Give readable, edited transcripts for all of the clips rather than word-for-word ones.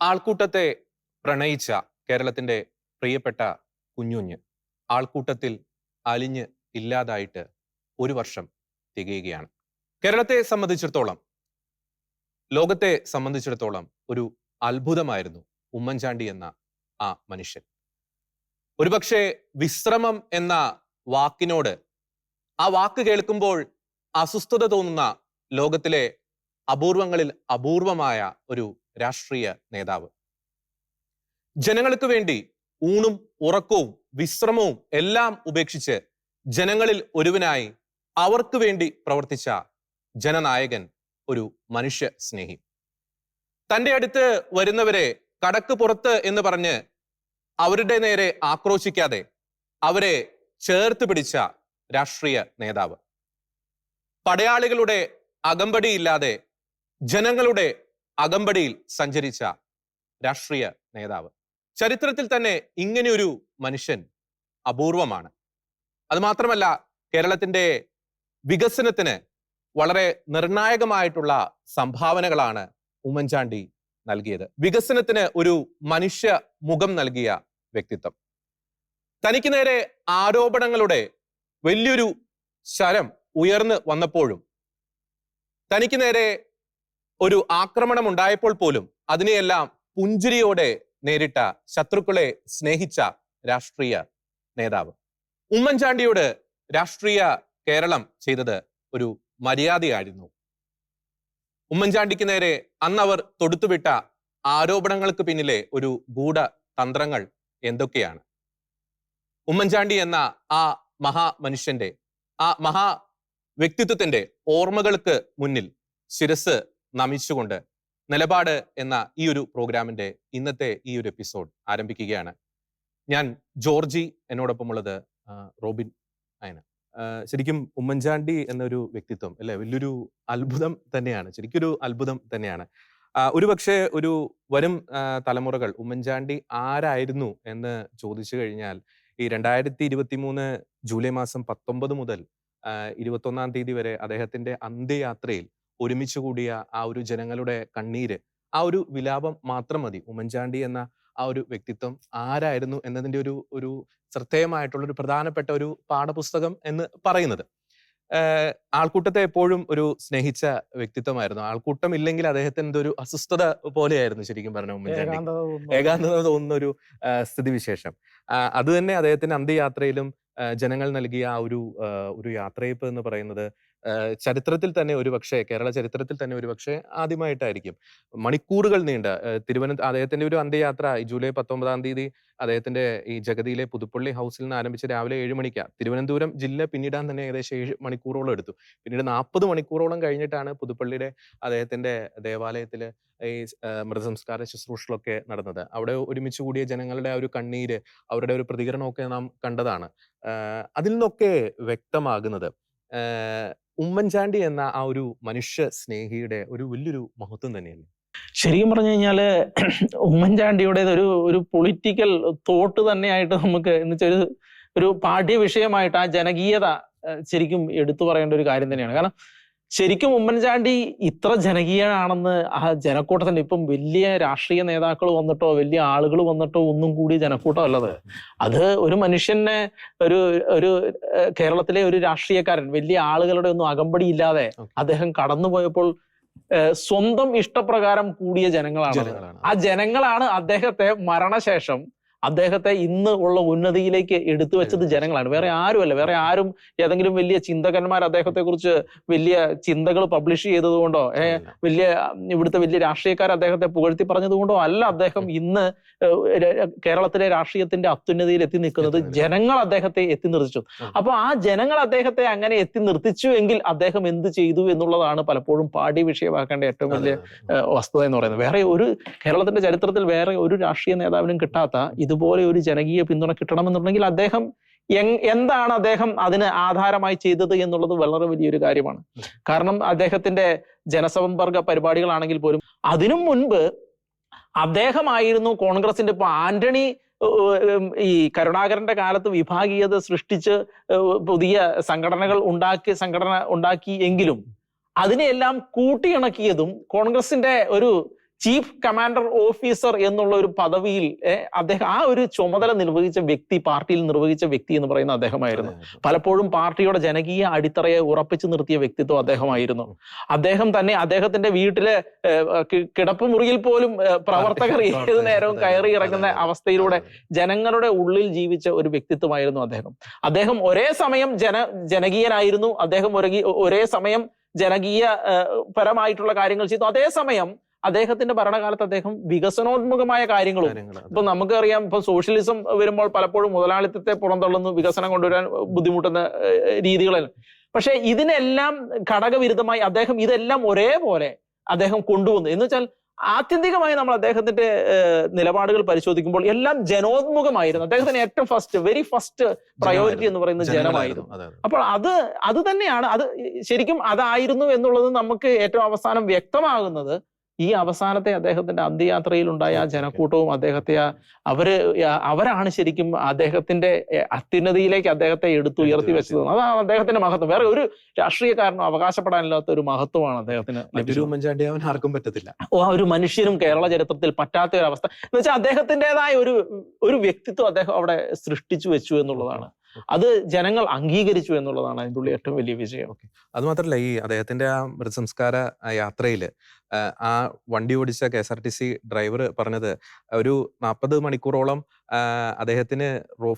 ആൾക്കൂട്ടത്തെ പ്രണയിച്ച കേരളത്തിന്റെ പ്രിയപ്പെട്ട കുഞ്ഞുഞ്ഞ് ആൾക്കൂട്ടത്തിൽ അലിഞ്ഞ് ഇല്ലാതായിട്ട് ഒരു വർഷം തികയുകയാണ്. കേരളത്തെ സംബന്ധിച്ചിടത്തോളം, ലോകത്തെ സംബന്ധിച്ചിടത്തോളം ഒരു അത്ഭുതമായിരുന്നു ഉമ്മൻചാണ്ടി എന്ന ആ മനുഷ്യൻ. ഒരുപക്ഷെ വിശ്രമം എന്ന വാക്കിനോട്, ആ വാക്ക് കേൾക്കുമ്പോൾ അസ്വസ്ഥത തോന്നുന്ന ലോകത്തിലെ അപൂർവങ്ങളിൽ അപൂർവമായ ഒരു രാഷ്ട്രീയ നേതാവ്. ജനങ്ങൾക്ക് വേണ്ടി ഊണും ഉറക്കവും വിശ്രമവും എല്ലാം ഉപേക്ഷിച്ച് ജനങ്ങളിൽ ഒരുവനായി അവർക്ക് വേണ്ടി പ്രവർത്തിച്ച ജനനായകൻ, ഒരു മനുഷ്യ സ്നേഹി. തന്റെ അടുത്ത് വരുന്നവരെ കടക്ക് പുറത്ത് എന്ന് പറഞ്ഞ് അവരുടെ നേരെ ആക്രോശിക്കാതെ അവരെ ചേർത്ത് പിടിച്ച രാഷ്ട്രീയ നേതാവ്. പടയാളികളുടെ അകമ്പടിയില്ലാതെ ജനങ്ങളുടെ അകമ്പടിയിൽ സഞ്ചരിച്ച രാഷ്ട്രീയ നേതാവ്. ചരിത്രത്തിൽ തന്നെ ഇങ്ങനെയൊരു മനുഷ്യൻ അപൂർവമാണ്. അത് മാത്രമല്ല, കേരളത്തിന്റെ വികസനത്തിന് വളരെ നിർണായകമായിട്ടുള്ള സംഭാവനകളാണ് ഉമ്മൻചാണ്ടി നൽകിയത്. വികസനത്തിന് ഒരു മനുഷ്യ മുഖം നൽകിയ വ്യക്തിത്വം. തനിക്ക് നേരെ ആരോപണങ്ങളുടെ വലിയൊരു ശരം ഉയർന്നു വന്നപ്പോഴും, തനിക്ക് നേരെ ഒരു ആക്രമണം ഉണ്ടായപ്പോൾ പോലും അതിനെയെല്ലാം പുഞ്ചിരിയോടെ നേരിട്ട, ശത്രുക്കളെ സ്നേഹിച്ച രാഷ്ട്രീയ നേതാവ്. ഉമ്മൻചാണ്ടിയോട് രാഷ്ട്രീയ കേരളം ചെയ്തത് ഒരു മര്യാദയായിരുന്നു. ഉമ്മൻചാണ്ടിക്ക് നേരെ അന്ന് അവർ തൊടുത്തുവിട്ട ആരോപണങ്ങൾക്ക് പിന്നിലെ ഒരു ഗൂഢ തന്ത്രങ്ങൾ എന്തൊക്കെയാണ്? ഉമ്മൻചാണ്ടി എന്ന ആ മഹാമനുഷ്യന്റെ, ആ മഹാ വ്യക്തിത്വത്തിന്റെ ഓർമ്മകൾക്ക് മുന്നിൽ ശിരസ് നമിച്ചുകൊണ്ട് നിലപാട് എന്ന ഈ ഒരു പ്രോഗ്രാമിന്റെ ഇന്നത്തെ ഈ ഒരു എപ്പിസോഡ് ആരംഭിക്കുകയാണ്. ഞാൻ ജോർജി, എന്നോടൊപ്പമുള്ളത് റോബിൻ അയന. ശരിക്കും ഉമ്മൻചാണ്ടി എന്നൊരു വ്യക്തിത്വം അല്ലെ, വലിയൊരു അത്ഭുതം തന്നെയാണ്. ശരിക്കൊരു അത്ഭുതം തന്നെയാണ്. ഒരുപക്ഷെ ഒരു വരും തലമുറകൾ ഉമ്മൻചാണ്ടി ആരായിരുന്നു എന്ന് ചോദിച്ചു കഴിഞ്ഞാൽ, ഈ 2023 ജൂലൈ മാസം 19 മുതൽ 21 തീയതി വരെ അദ്ദേഹത്തിന്റെ അന്ത്യയാത്രയിൽ ഒരുമിച്ച് കൂടിയ ആ ഒരു ജനങ്ങളുടെ കണ്ണീര്, ആ ഒരു വിലാപം മാത്രം മതി ഉമ്മൻചാണ്ടി എന്ന ആ ഒരു വ്യക്തിത്വം ആരായിരുന്നു എന്നതിന്റെ ഒരു ശ്രദ്ധേയമായിട്ടുള്ള ഒരു പ്രധാനപ്പെട്ട ഒരു പാഠപുസ്തകം എന്ന് പറയുന്നത്. ആൾക്കൂട്ടത്തെ എപ്പോഴും ഒരു സ്നേഹിച്ച വ്യക്തിത്വമായിരുന്നു. ആൾക്കൂട്ടം ഇല്ലെങ്കിൽ അദ്ദേഹത്തിന് എന്തൊരു അസ്വസ്ഥത പോലെയായിരുന്നു ശരിക്കും പറഞ്ഞ ഉമ്മൻചാണ്ടി. ഏകാന്തത തോന്നുന്ന ഒരു സ്ഥിതിവിശേഷം. അത് തന്നെ അദ്ദേഹത്തിന്റെ അന്ത്യയാത്രയിലും ജനങ്ങൾ നൽകിയ ആ ഒരു യാത്രയപ്പ് എന്ന് പറയുന്നത് ചരിത്രത്തിൽ തന്നെ ഒരുപക്ഷെ, കേരള ചരിത്രത്തിൽ തന്നെ ഒരുപക്ഷെ ആദ്യമായിട്ടായിരിക്കും. മണിക്കൂറുകൾ നീണ്ട അദ്ദേഹത്തിന്റെ ഒരു അന്ത്യയാത്ര ജൂലൈ 19 തീയതി അദ്ദേഹത്തിന്റെ ഈ ജഗതിയിലെ പുതുപ്പള്ളി ഹൗസിൽ നിന്ന് ആരംഭിച്ച് രാവിലെ 7 മണിക്കാണ്. തിരുവനന്തപുരം ജില്ല പിന്നിടാൻ തന്നെ ഏകദേശം 7 മണിക്കൂറോളം എടുത്തു. പിന്നീട് 40 മണിക്കൂറോളം കഴിഞ്ഞിട്ടാണ് പുതുപ്പള്ളിയുടെ അദ്ദേഹത്തിന്റെ ദേവാലയത്തില് ഈ മൃതസംസ്കാര ശുശ്രൂഷകളൊക്കെ നടന്നത്. അവിടെ ഒരുമിച്ച് കൂടിയ ജനങ്ങളുടെ ആ ഒരു കണ്ണീര്, അവരുടെ ഒരു പ്രതികരണമൊക്കെ നാം കണ്ടതാണ്. അതിൽ നിന്നൊക്കെ വ്യക്തമാകുന്നത് ഉമ്മൻചാണ്ടി എന്ന ആ ഒരു മനുഷ്യ സ്നേഹിയുടെ ഒരു വലിയൊരു മഹത്വം തന്നെയല്ലേ? ശരിക്കും പറഞ്ഞു കഴിഞ്ഞാല് ഉമ്മൻചാണ്ടിയുടെ ഒരു പൊളിറ്റിക്കൽ തോട്ട് തന്നെയായിട്ട് നമുക്ക് എന്നുവെച്ചാൽ ഒരു പാഠ്യ വിഷയമായിട്ട് ആ ജനകീയത ശരിക്കും എടുത്തു പറയേണ്ട ഒരു കാര്യം തന്നെയാണ്. കാരണം ശരിക്കും ഉമ്മൻചാണ്ടി ഇത്ര ജനകീയനാണെന്ന് ആ ജനക്കൂട്ടത്തിന്റെ, ഇപ്പം വലിയ രാഷ്ട്രീയ നേതാക്കൾ വന്നിട്ടോ വലിയ ആളുകൾ വന്നിട്ടോ ഒന്നും കൂടി ജനക്കൂട്ടം അല്ലത്. അത് ഒരു മനുഷ്യനെ, ഒരു കേരളത്തിലെ ഒരു രാഷ്ട്രീയക്കാരൻ വലിയ ആളുകളുടെ ഒന്നും അകമ്പടി ഇല്ലാതെ അദ്ദേഹം കടന്നുപോയപ്പോൾ സ്വന്തം ഇഷ്ടപ്രകാരം കൂടിയ ജനങ്ങളാണ്. ആ ജനങ്ങളാണ് അദ്ദേഹത്തെ മരണശേഷം അദ്ദേഹത്തെ ഇന്ന് ഉള്ള ഉന്നതിയിലേക്ക് എടുത്തു വെച്ചത് ജനങ്ങളാണ്, വേറെ ആരുമല്ല. വേറെ ആരും ഏതെങ്കിലും വലിയ ചിന്തകന്മാർ അദ്ദേഹത്തെ കുറിച്ച് വലിയ ചിന്തകൾ പബ്ലിഷ് ചെയ്തതുകൊണ്ടോ വലിയ ഇവിടുത്തെ വലിയ രാഷ്ട്രീയക്കാർ അദ്ദേഹത്തെ പുകഴ്ത്തി പറഞ്ഞതുകൊണ്ടോ അല്ല അദ്ദേഹം ഇന്ന് കേരളത്തിലെ രാഷ്ട്രീയത്തിന്റെ അത്യുന്നതിയിൽ എത്തി നിൽക്കുന്നത്. ജനങ്ങൾ അദ്ദേഹത്തെ എത്തി നിർത്തിച്ചു. അപ്പൊ ആ ജനങ്ങൾ അദ്ദേഹത്തെ അങ്ങനെ എത്തി നിർത്തിച്ചു എങ്കിൽ അദ്ദേഹം എന്ത് ചെയ്തു എന്നുള്ളതാണ് പലപ്പോഴും പാഠ്യ വിഷയമാക്കേണ്ട ഏറ്റവും വലിയ വസ്തുത എന്ന് പറയുന്നത്. വേറെ ഒരു കേരളത്തിന്റെ ചരിത്രത്തിൽ വേറെ ഒരു രാഷ്ട്രീയ നേതാവിനും കിട്ടാത്ത ഇതുപോലെ ഒരു ജനകീയ പിന്തുണ കിട്ടണമെന്നുണ്ടെങ്കിൽ അദ്ദേഹം എന്താണ് അദ്ദേഹം അതിന് ആധാരമായി ചെയ്തത് എന്നുള്ളത് വളരെ വലിയൊരു കാര്യമാണ്. കാരണം അദ്ദേഹത്തിന്റെ ജനസമ്പർക്ക പരിപാടികളാണെങ്കിൽ പോലും അതിനു മുൻപ് അദ്ദേഹമായിരുന്നു കോൺഗ്രസിന്റെ, ഇപ്പൊ ആന്റണി ഈ കരുണാകരന്റെ കാലത്ത് വിഭാഗീയത സൃഷ്ടിച്ച് പുതിയ സംഘടന ഉണ്ടാക്കി എങ്കിലും അതിനെയെല്ലാം കൂട്ടിയിണക്കിയതും കോൺഗ്രസിന്റെ ഒരു ചീഫ് കമാൻഡർ ഓഫീസർ എന്നുള്ള ഒരു പദവിയിൽ അദ്ദേഹം ആ ഒരു ചുമതല നിർവഹിച്ച വ്യക്തി, പാർട്ടിയിൽ നിർവഹിച്ച വ്യക്തി എന്ന് പറയുന്ന അദ്ദേഹമായിരുന്നു. പലപ്പോഴും പാർട്ടിയുടെ ജനകീയ അടിത്തറയെ ഉറപ്പിച്ചു നിർത്തിയ വ്യക്തിത്വം അദ്ദേഹമായിരുന്നു. അദ്ദേഹം തന്നെ അദ്ദേഹത്തിന്റെ വീട്ടിലെ കിടപ്പുമുറിയിൽ പോലും പ്രവർത്തകർ ഏത് നേരവും കയറി ഇറങ്ങുന്ന അവസ്ഥയിലൂടെ ജനങ്ങളുടെ ഉള്ളിൽ ജീവിച്ച ഒരു വ്യക്തിത്വമായിരുന്നു അദ്ദേഹം. അദ്ദേഹം ഒരേ സമയം ജനകീയനായിരുന്നു, അദ്ദേഹം ഒരേ സമയം ജനകീയ പരമായിട്ടുള്ള കാര്യങ്ങൾ ചെയ്തു. അതേസമയം അദ്ദേഹത്തിന്റെ ഭരണകാലത്ത് അദ്ദേഹം വികസനോന്മുഖമായ കാര്യങ്ങളും, ഇപ്പൊ നമുക്കറിയാം, ഇപ്പൊ സോഷ്യലിസം വരുമ്പോൾ പലപ്പോഴും മുതലാളിത്തത്തെ പുറന്തള്ളുന്നു, വികസനം കൊണ്ടുവരാൻ ബുദ്ധിമുട്ടുന്ന രീതികളെല്ലാം. പക്ഷെ ഇതിനെല്ലാം ഘടകവിരുദ്ധമായി അദ്ദേഹം ഇതെല്ലാം ഒരേപോലെ അദ്ദേഹം കൊണ്ടുവന്നു. എന്ന് വെച്ചാൽ ആത്യന്തികമായി നമ്മൾ അദ്ദേഹത്തിന്റെ നിലപാടുകൾ പരിശോധിക്കുമ്പോൾ എല്ലാം ജനോന്മുഖമായിരുന്നു. അദ്ദേഹത്തിന് ഏറ്റവും വെരി ഫസ്റ്റ് പ്രയോറിറ്റി എന്ന് പറയുന്നത് ജനമായിരുന്നു. അപ്പോൾ അത് തന്നെയാണ്, അത് ശരിക്കും അതായിരുന്നു എന്നുള്ളത് നമുക്ക് ഏറ്റവും അവസാനം വ്യക്തമാകുന്നത് ഈ അവസാനത്തെ അദ്ദേഹത്തിന്റെ അന്ത്യയാത്രയിൽ ഉണ്ടായ ആ ജനക്കൂട്ടവും അവരാണ് ശരിക്കും അദ്ദേഹത്തിന്റെ അത്യുന്നതിയിലേക്ക് അദ്ദേഹത്തെ ഉയർത്തി വെച്ചത്. അതാണ് അദ്ദേഹത്തിന്റെ മഹത്വം. വേറെ ഒരു രാഷ്ട്രീയക്കാരനും അവകാശപ്പെടാനില്ലാത്ത ഒരു മഹത്വമാണ് അദ്ദേഹത്തിന് ലഭിച്ചത്. ആർക്കും പറ്റത്തില്ല. ഒരു മനുഷ്യനും കേരള ചരിത്രത്തിൽ പറ്റാത്ത ഒരു അവസ്ഥ എന്ന് വെച്ചാൽ അദ്ദേഹത്തിൻ്റെതായ ഒരു വ്യക്തിത്വം അദ്ദേഹം അവിടെ സൃഷ്ടിച്ചു വെച്ചു എന്നുള്ളതാണ്. അത് ജനങ്ങൾ അംഗീകരിച്ചു എന്നുള്ളതാണ് അതിൻ്റെ ഉള്ളിൽ ഏറ്റവും വലിയ വിജയം. അത് മാത്രല്ല, ഈ അദ്ദേഹത്തിന്റെ ആ മൃതസംസ്കാര യാത്രയില് ആ വണ്ടി ഓടിച്ച KSRTC ഡ്രൈവർ പറഞ്ഞത് ഒരു 40 മണിക്കൂറോളം അദ്ദേഹത്തിന്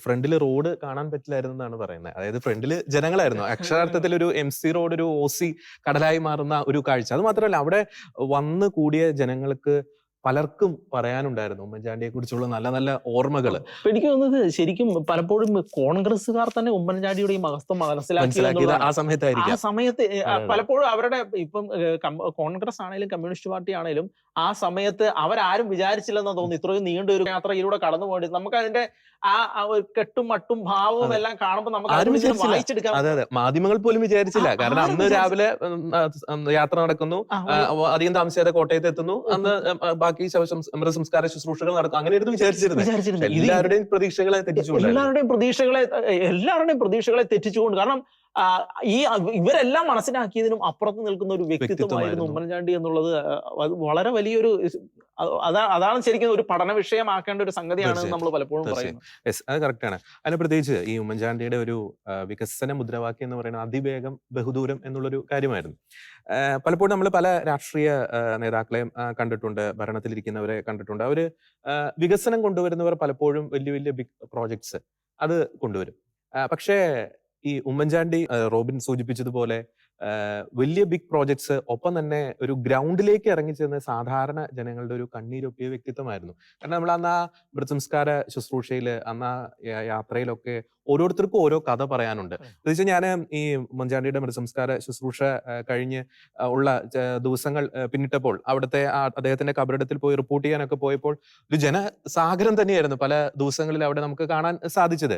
ഫ്രണ്ടിൽ റോഡ് കാണാൻ പറ്റില്ലായിരുന്നു എന്നാണ് പറയുന്നത്. അതായത് ഫ്രണ്ടില് ജനങ്ങളായിരുന്നു. അക്ഷരാർത്ഥത്തിൽ ഒരു MC റോഡ്, ഒരു OC കടലായി മാറുന്ന ഒരു കാഴ്ച. അത് മാത്രമല്ല, അവിടെ വന്ന് കൂടിയ ജനങ്ങൾക്ക് പലർക്കും പറയാനുണ്ടായിരുന്നു ഉമ്മൻചാണ്ടിയെ കുറിച്ചുള്ള നല്ല നല്ല ഓർമ്മകൾ. എനിക്ക് തോന്നുന്നത് ശരിക്കും പലപ്പോഴും കോൺഗ്രസ്സുകാർ തന്നെ ഉമ്മൻചാണ്ടിയുടെ ഈ മഹത്വം മനസ്സിലാക്കിയത് ആ സമയത്തായിരിക്കും. ആ സമയത്ത് പലപ്പോഴും അവരുടെ ഇപ്പം കോൺഗ്രസ് ആണെങ്കിലും കമ്മ്യൂണിസ്റ്റ് പാർട്ടി ആണെങ്കിലും ആ സമയത്ത് അവരാരും വിചാരിച്ചില്ലെന്ന് തോന്നുന്നു ഇത്രയും നീണ്ട ഒരു യാത്രയിലൂടെ കടന്നു പോകേണ്ടി. നമുക്ക് അതിന്റെ ആ കെട്ടും മട്ടും ഭാവവും എല്ലാം കാണുമ്പോൾ നമുക്ക് വായിച്ചെടുക്കാം. അതെ, മാധ്യമങ്ങൾ പോലും വിചാരിച്ചില്ല. കാരണം അന്ന് രാവിലെ യാത്ര നടക്കുന്നു, അധികം താമസിയാതെ കോട്ടയത്ത് എത്തുന്നു, അന്ന് ബാക്കി മൃതസംസ്കാര ശുശ്രൂഷകൾ നടക്കും. അങ്ങനെയായിരുന്നു വിചാരിച്ചിരുന്നത്. എല്ലാവരുടെയും പ്രതീക്ഷകളെ തെറ്റിച്ചുകൊണ്ട്. കാരണം ഇവരെല്ലാം മനസ്സിലാക്കിയതിനും അപ്പുറത്ത് നിൽക്കുന്ന ഒരു വ്യക്തിത്വമായിരുന്നു ഉമ്മൻചാണ്ടി എന്നുള്ളത് വളരെ വലിയൊരു അതാണ് ശരിക്കും ഒരു പഠന വിഷയമാക്കേണ്ട ഒരു സംഗതിയാണ് നമ്മൾ പലപ്പോഴും പറയുന്നത്. അത് കറക്റ്റാണ്. അതിന് പ്രത്യേകിച്ച് ഈ ഉമ്മൻചാണ്ടിയുടെ ഒരു വികസന മുദ്രാവാക്യം എന്ന് പറയുന്നത് അതിവേഗം ബഹുദൂരം എന്നുള്ളൊരു കാര്യമായിരുന്നു. പലപ്പോഴും നമ്മൾ പല രാഷ്ട്രീയ നേതാക്കളെയും കണ്ടിട്ടുണ്ട്, ഭരണത്തിലിരിക്കുന്നവരെ കണ്ടിട്ടുണ്ട്. അവര് വികസനം കൊണ്ടുവരുന്നവർ പലപ്പോഴും വലിയ വലിയ ബിഗ് പ്രോജക്ട്സ് അത് കൊണ്ടുവരും. പക്ഷേ ഈ ഉമ്മൻചാണ്ടി റോബിൻ സൂചിപ്പിച്ചതുപോലെ വലിയ ബിഗ് പ്രോജക്ട്സ് ഒപ്പം തന്നെ ഒരു ഗ്രൗണ്ടിലേക്ക് ഇറങ്ങിച്ചെന്ന് സാധാരണ ജനങ്ങളുടെ ഒരു കണ്ണീരൊപ്പിയ വ്യക്തിത്വമായിരുന്നു. കാരണം നമ്മൾ അന്ന് ആ മൃതസംസ്കാര ശുശ്രൂഷയില്, അന്ന് ആ യാത്രയിലൊക്കെ ഓരോരുത്തർക്കും ഓരോ കഥ പറയാനുണ്ട്. പ്രത്യേകിച്ച് ഞാൻ ഈ ഉമ്മൻചാണ്ടിയുടെ മൃതസംസ്കാര ശുശ്രൂഷ കഴിഞ്ഞ് ഉള്ള ദിവസങ്ങൾ പിന്നിട്ടപ്പോൾ അവിടുത്തെ അദ്ദേഹത്തിന്റെ കബറിടത്തിൽ പോയി റിപ്പോർട്ട് ചെയ്യാനൊക്കെ പോയപ്പോൾ ഒരു ജനസാഗരം തന്നെയായിരുന്നു പല ദിവസങ്ങളിൽ അവിടെ നമുക്ക് കാണാൻ സാധിച്ചത്.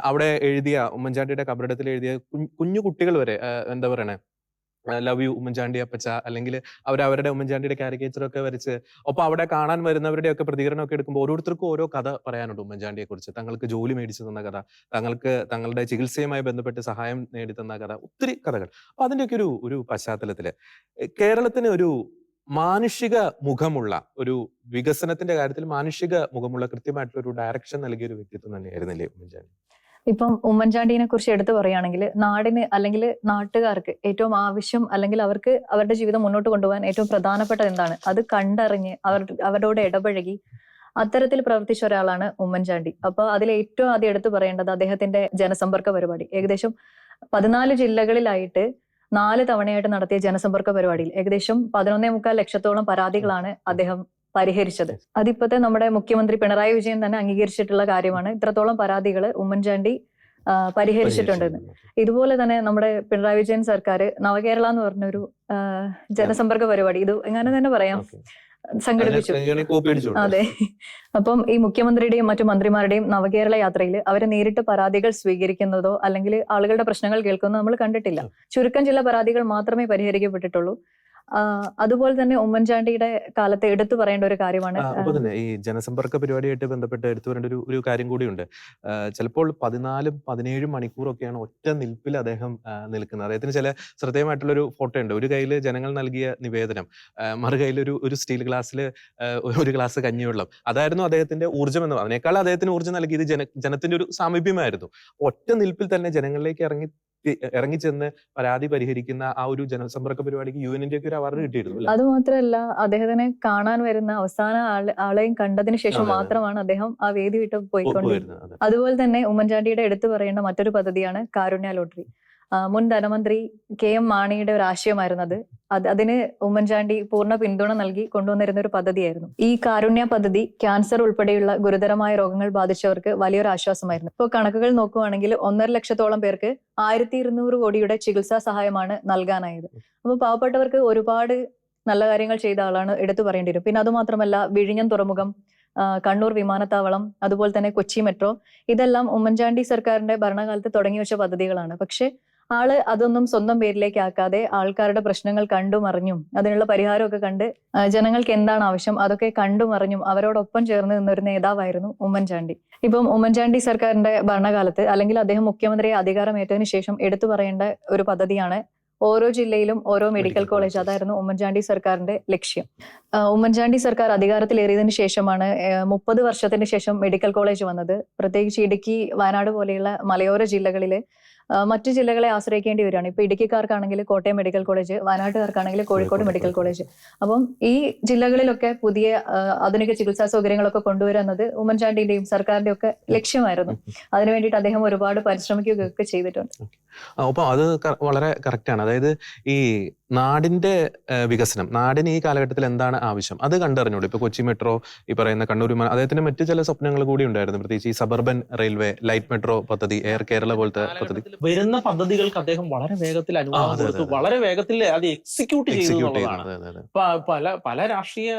അവിടെ എഴുതിയ ഉമ്മൻചാണ്ടിയുടെ കബറിടത്തിൽ എഴുതിയ കുഞ്ഞു കുട്ടികൾ വരെ എന്താ പറയണേ, ലവ് യു ഉമ്മൻചാണ്ടി അപ്പച്ച, അല്ലെങ്കിൽ അവരുടെ ഉമ്മൻചാണ്ടിയുടെ കാരിക്കേച്ചർ ഒക്കെ വരച്ച്, ഒപ്പം അവിടെ കാണാൻ വരുന്നവരുടെ ഒക്കെ പ്രതികരണമൊക്കെ എടുക്കുമ്പോൾ ഓരോരുത്തർക്കും ഓരോ കഥ പറയാനുണ്ട് ഉമ്മൻചാണ്ടിയെ കുറിച്ച്. തങ്ങൾക്ക് ജോലി മേടിച്ചു തന്ന കഥ, തങ്ങളുടെ ചികിത്സയുമായി ബന്ധപ്പെട്ട് സഹായം നേടിത്തന്ന കഥ, ഒത്തിരി കഥകൾ. അപ്പൊ അതിന്റെയൊക്കെ ഒരു പശ്ചാത്തലത്തില് കേരളത്തിന് ഒരു മാനുഷിക മുഖമുള്ള ഒരു വികസനത്തിന്റെ കാര്യത്തിൽ മാനുഷിക മുഖമുള്ള കൃത്യമായിട്ടുള്ള ഒരു ഡയറക്ഷൻ നൽകിയ ഒരു വ്യക്തിത്വം തന്നെയായിരുന്നില്ലേ ഉമ്മൻചാണ്ടി? ഇപ്പം ഉമ്മൻചാണ്ടിനെ കുറിച്ച് എടുത്തു പറയുകയാണെങ്കിൽ നാടിന് അല്ലെങ്കിൽ നാട്ടുകാർക്ക് ഏറ്റവും ആവശ്യം, അല്ലെങ്കിൽ അവർക്ക് അവരുടെ ജീവിതം മുന്നോട്ട് കൊണ്ടുപോകാൻ ഏറ്റവും പ്രധാനപ്പെട്ടത് എന്താണ്, അത് കണ്ടറിഞ്ഞ് അവരോട് ഇടപഴകി അത്തരത്തിൽ പ്രവർത്തിച്ച ഒരാളാണ് ഉമ്മൻചാണ്ടി. അപ്പൊ അതിൽ ഏറ്റവും ആദ്യം എടുത്തു പറയേണ്ടത് അദ്ദേഹത്തിന്റെ ജനസമ്പർക്ക പരിപാടി. ഏകദേശം 14 ജില്ലകളിലായിട്ട് 4 തവണയായിട്ട് നടത്തിയ ജനസമ്പർക്ക പരിപാടിയിൽ ഏകദേശം 11.25 ലക്ഷത്തോളം പരാതികളാണ് അദ്ദേഹം പരിഹരിച്ചത്. അതിപ്പോഴത്തെ നമ്മുടെ മുഖ്യമന്ത്രി പിണറായി വിജയൻ തന്നെ അംഗീകരിച്ചിട്ടുള്ള കാര്യമാണ്. ഇത്രത്തോളം പരാതികൾ ഉമ്മൻചാണ്ടി പരിഹരിച്ചിട്ടുണ്ടെന്ന്. ഇതുപോലെ തന്നെ നമ്മുടെ പിണറായി വിജയൻ സർക്കാർ നവകേരള എന്ന് പറഞ്ഞൊരു ജനസമ്പർക്ക പരിപാടി, ഇത് എങ്ങനെ തന്നെ പറയാം, സംഘടിപ്പിച്ചു. അതെ. അപ്പം ഈ മുഖ്യമന്ത്രിയുടെയും മറ്റു മന്ത്രിമാരുടെയും നവകേരള യാത്രയിൽ അവരെ നേരിട്ട് പരാതികൾ സ്വീകരിക്കുന്നതോ അല്ലെങ്കിൽ ആളുകളുടെ പ്രശ്നങ്ങൾ കേൾക്കുന്നതോ നമ്മൾ കണ്ടിട്ടില്ല. ചുരുക്കം ചില പരാതികൾ മാത്രമേ പരിഹരിക്കപ്പെട്ടിട്ടുള്ളൂ. അതുപോലെ തന്നെ ഉമ്മൻചാണ്ടിയുടെ കാലത്ത് എടുത്തു പറയേണ്ട ഒരു കാര്യമാണ്. അപ്പൊ തന്നെ ഈ ജനസമ്പർക്ക പരിപാടിയായിട്ട് ബന്ധപ്പെട്ട് എടുത്തു വരേണ്ട ഒരു കാര്യം കൂടിയുണ്ട്. ചിലപ്പോൾ 14-17 മണിക്കൂറൊക്കെയാണ് ഒറ്റ നിൽപ്പിൽ അദ്ദേഹം നിൽക്കുന്നത്. അദ്ദേഹത്തിന് ചില ശ്രദ്ധേയമായിട്ടുള്ള ഒരു ഫോട്ടോ ഉണ്ട്. ഒരു കയ്യിൽ ജനങ്ങൾ നൽകിയ നിവേദനം, മറു കയ്യിൽ ഒരു സ്റ്റീൽ ഗ്ലാസ്സിൽ ഒരു ഗ്ലാസ് കഞ്ഞിവെള്ളം. അതായിരുന്നു അദ്ദേഹത്തിന്റെ ഊർജ്ജം എന്ന്. അതിനേക്കാൾ അദ്ദേഹത്തിന് ഊർജ്ജം നൽകിയത് ജനത്തിന്റെ ഒരു സാമീപ്യമായിരുന്നു. ഒറ്റ നിൽപ്പിൽ തന്നെ ജനങ്ങളിലേക്ക് ഇറങ്ങിച്ചെന്ന് പരാതി പരിഹരിക്കുന്ന ആ ഒരു ജനസമ്പർക്ക പരിപാടിക്ക് UN-ന്റെ ഒക്കെ ഒരു അവാർഡ് കിട്ടിയിരുന്നു. അത് മാത്രമല്ല, അദ്ദേഹത്തിനെ കാണാൻ വരുന്ന അവസാന ആളെയും കണ്ടതിന് ശേഷം മാത്രമാണ് അദ്ദേഹം ആ വേദി വിട്ട് പോയിക്കൊണ്ടിരുന്നത്. അതുപോലെ തന്നെ ഉമ്മൻചാണ്ടിയുടെ എടുത്തു പറയേണ്ട മറ്റൊരു പദ്ധതിയാണ് കാരുണ്യ ലോട്ടറി. മുൻ ധനമന്ത്രി KM മാണിയുടെ ഒരു ആശയമായിരുന്നു അതിന് ഉമ്മൻചാണ്ടി പൂർണ്ണ പിന്തുണ നൽകി കൊണ്ടുവന്നിരുന്ന ഒരു പദ്ധതിയായിരുന്നു. ഈ കാരുണ്യ പദ്ധതി ക്യാൻസർ ഉൾപ്പെടെയുള്ള ഗുരുതരമായ രോഗങ്ങൾ ബാധിച്ചവർക്ക് വലിയൊരു ആശ്വാസമായിരുന്നു. ഇപ്പോൾ കണക്കുകൾ നോക്കുകയാണെങ്കിൽ 1.5 ലക്ഷത്തോളം പേർക്ക് 1200 കോടിയുടെ ചികിത്സാ സഹായമാണ് നൽകാനായത്. അപ്പോൾ പാവപ്പെട്ടവർക്ക് ഒരുപാട് നല്ല കാര്യങ്ങൾ ചെയ്ത ആളാണ്, എടുത്തു പറയേണ്ടി വരും. പിന്നെ അതുമാത്രമല്ല, വിഴിഞ്ഞം തുറമുഖം, കണ്ണൂർ വിമാനത്താവളം, അതുപോലെ തന്നെ കൊച്ചി മെട്രോ, ഇതെല്ലാം ഉമ്മൻചാണ്ടി സർക്കാരിന്റെ ഭരണകാലത്ത് തുടങ്ങി വെച്ച പദ്ധതികളാണ്. പക്ഷെ ആള് അതൊന്നും സ്വന്തം പേരിലേക്ക് ആക്കാതെ ആൾക്കാരുടെ പ്രശ്നങ്ങൾ കണ്ടുമറിഞ്ഞും അതിനുള്ള പരിഹാരമൊക്കെ കണ്ട് ജനങ്ങൾക്ക് എന്താണ് ആവശ്യം അതൊക്കെ കണ്ടുമറിഞ്ഞും അവരോടൊപ്പം ചേർന്ന് നിന്നൊരു നേതാവായിരുന്നു ഉമ്മൻചാണ്ടി. ഇപ്പം ഉമ്മൻചാണ്ടി സർക്കാരിന്റെ ഭരണകാലത്ത്, അല്ലെങ്കിൽ അദ്ദേഹം മുഖ്യമന്ത്രിയെ അധികാരമേറ്റതിനു ശേഷം എടുത്തു പറയേണ്ട ഒരു പദ്ധതിയാണ് ഓരോ ജില്ലയിലും ഓരോ മെഡിക്കൽ കോളേജ്. അതായിരുന്നു ഉമ്മൻചാണ്ടി സർക്കാരിന്റെ ലക്ഷ്യം. ഉമ്മൻചാണ്ടി സർക്കാർ അധികാരത്തിലേറിയതിനു ശേഷമാണ് 30 വർഷത്തിന് ശേഷം മെഡിക്കൽ കോളേജ് വന്നത്. പ്രത്യേകിച്ച് ഇടുക്കി, വയനാട് പോലെയുള്ള മലയോര ജില്ലകളില് മറ്റു ജില്ലകളെ ആശ്രയിക്കേണ്ടി വരികയാണ്. ഇപ്പൊ ഇടുക്കിക്കാർക്കാണെങ്കിൽ കോട്ടയം മെഡിക്കൽ കോളേജ്, വയനാട്ടുകാർക്കാണെങ്കിൽ കോഴിക്കോട് മെഡിക്കൽ കോളേജ്. അപ്പം ഈ ജില്ലകളിലൊക്കെ പുതിയ ആധുനിക ചികിത്സാ സൗകര്യങ്ങളൊക്കെ കൊണ്ടുവരുന്നത് ഉമ്മൻചാണ്ടിന്റെയും സർക്കാരിന്റെയും ഒക്കെ ലക്ഷ്യമായിരുന്നു. അതിനു വേണ്ടിയിട്ട് അദ്ദേഹം ഒരുപാട് പരിശ്രമിക്കുകയൊക്കെ ചെയ്തിട്ടുണ്ട്. അപ്പൊ അത് വളരെ കറക്റ്റാണ്. അതായത് ഈ നാടിന്റെ വികസനം, നാടിന് ഈ കാലഘട്ടത്തിൽ എന്താണ് ആവശ്യം അത് കണ്ടറിഞ്ഞോളൂ. ഇപ്പൊ കൊച്ചി മെട്രോ, ഈ പറയുന്ന കണ്ണൂർ വിമാനം, അദ്ദേഹത്തിന് മറ്റു ചില സ്വപ്നങ്ങൾ കൂടി ഉണ്ടായിരുന്നു. പ്രത്യേകിച്ച് ഈ സബർബൻ റെയിൽവേ, ലൈറ്റ് മെട്രോ പദ്ധതി, എയർ കേരള പോലത്തെ പദ്ധതി, വരുന്ന പദ്ധതികൾക്ക് അദ്ദേഹം വളരെ വേഗത്തിൽ അനുവാദം കൊടുത്തു, വളരെ വേഗത്തിൽ അത് എക്സിക്യൂട്ട് ചെയ്തു എന്നുള്ളതാണ്. പല രാഷ്ട്രീയ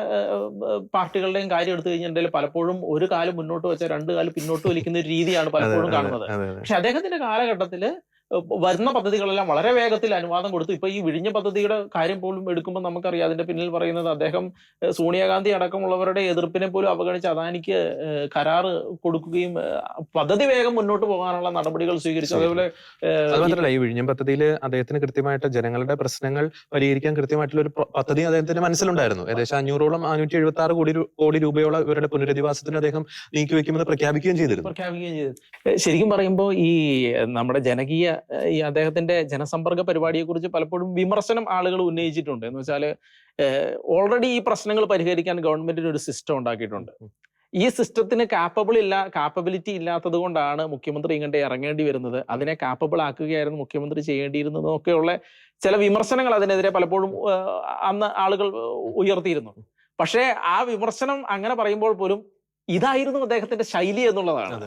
പാർട്ടികളുടെയും കാര്യം എടുത്തു കഴിഞ്ഞിട്ടുണ്ടെങ്കിൽ പലപ്പോഴും ഒരു കാലം മുന്നോട്ട് വെച്ച 2 കാലം പിന്നോട്ട് വലിക്കുന്ന ഒരു രീതിയാണ് പലപ്പോഴും കാണുന്നത്. പക്ഷെ അദ്ദേഹത്തിന്റെ കാലഘട്ടത്തില് വരുന്ന പദ്ധതികളെല്ലാം വളരെ വേഗത്തിൽ അനുവാദം കൊടുത്തു. ഇപ്പൊ ഈ വിഴിഞ്ഞ പദ്ധതിയുടെ കാര്യം പോലും എടുക്കുമ്പോൾ നമുക്കറിയാം അതിന്റെ പിന്നിൽ പറയുന്നത് അദ്ദേഹം സോണിയാഗാന്ധി അടക്കമുള്ളവരുടെ എതിർപ്പിനെ പോലും അവഗണിച്ച് അദാനിക്ക് കരാറ് കൊടുക്കുകയും പദ്ധതി വേഗം മുന്നോട്ട് പോകാനുള്ള നടപടികൾ സ്വീകരിച്ചു. അതേപോലെ അതുമാത്രമല്ല, ഈ വിഴിഞ്ഞം പദ്ധതിയിൽ അദ്ദേഹത്തിന് കൃത്യമായിട്ട് ജനങ്ങളുടെ പ്രശ്നങ്ങൾ പരിഹരിക്കാൻ കൃത്യമായിട്ടുള്ള ഒരു പദ്ധതി അദ്ദേഹത്തിന്റെ മനസ്സിലുണ്ടായിരുന്നു. ഏകദേശം 576 കോടി രൂപയോളം ഇവരുടെ പുനരധിവാസത്തിന് അദ്ദേഹം നീക്കിവെക്കുമെന്ന് പ്രഖ്യാപിക്കുകയും ചെയ്തിരുന്നു. ശരിക്കും പറയുമ്പോൾ ഈ നമ്മുടെ ജനകീയ ഈ അദ്ദേഹത്തിന്റെ ജനസമ്പർക്ക പരിപാടിയെ കുറിച്ച് പലപ്പോഴും വിമർശനം ആളുകൾ ഉന്നയിച്ചിട്ടുണ്ട്. എന്ന് വെച്ചാൽ ഓൾറെഡി ഈ പ്രശ്നങ്ങൾ പരിഹരിക്കാൻ ഗവൺമെന്റിന് ഒരു സിസ്റ്റം ഉണ്ടാക്കിയിട്ടുണ്ട്. ഈ സിസ്റ്റത്തിന് കാപ്പബിലിറ്റി ഇല്ലാത്തത് കൊണ്ടാണ് മുഖ്യമന്ത്രി ഇങ്ങോട്ട് ഇറങ്ങേണ്ടി വരുന്നത്. അതിനെ കാപ്പബിൾ ആക്കുകയായിരുന്നു മുഖ്യമന്ത്രി ചെയ്യേണ്ടിയിരുന്നത് ഒക്കെയുള്ള ചില വിമർശനങ്ങൾ അതിനെതിരെ പലപ്പോഴും അന്ന് ആളുകൾ ഉയർത്തിയിരുന്നു. പക്ഷേ ആ വിമർശനം അങ്ങനെ പറയുമ്പോൾ പോലും ഇതായിരുന്നു അദ്ദേഹത്തിന്റെ ശൈലി എന്നുള്ളതാണ്.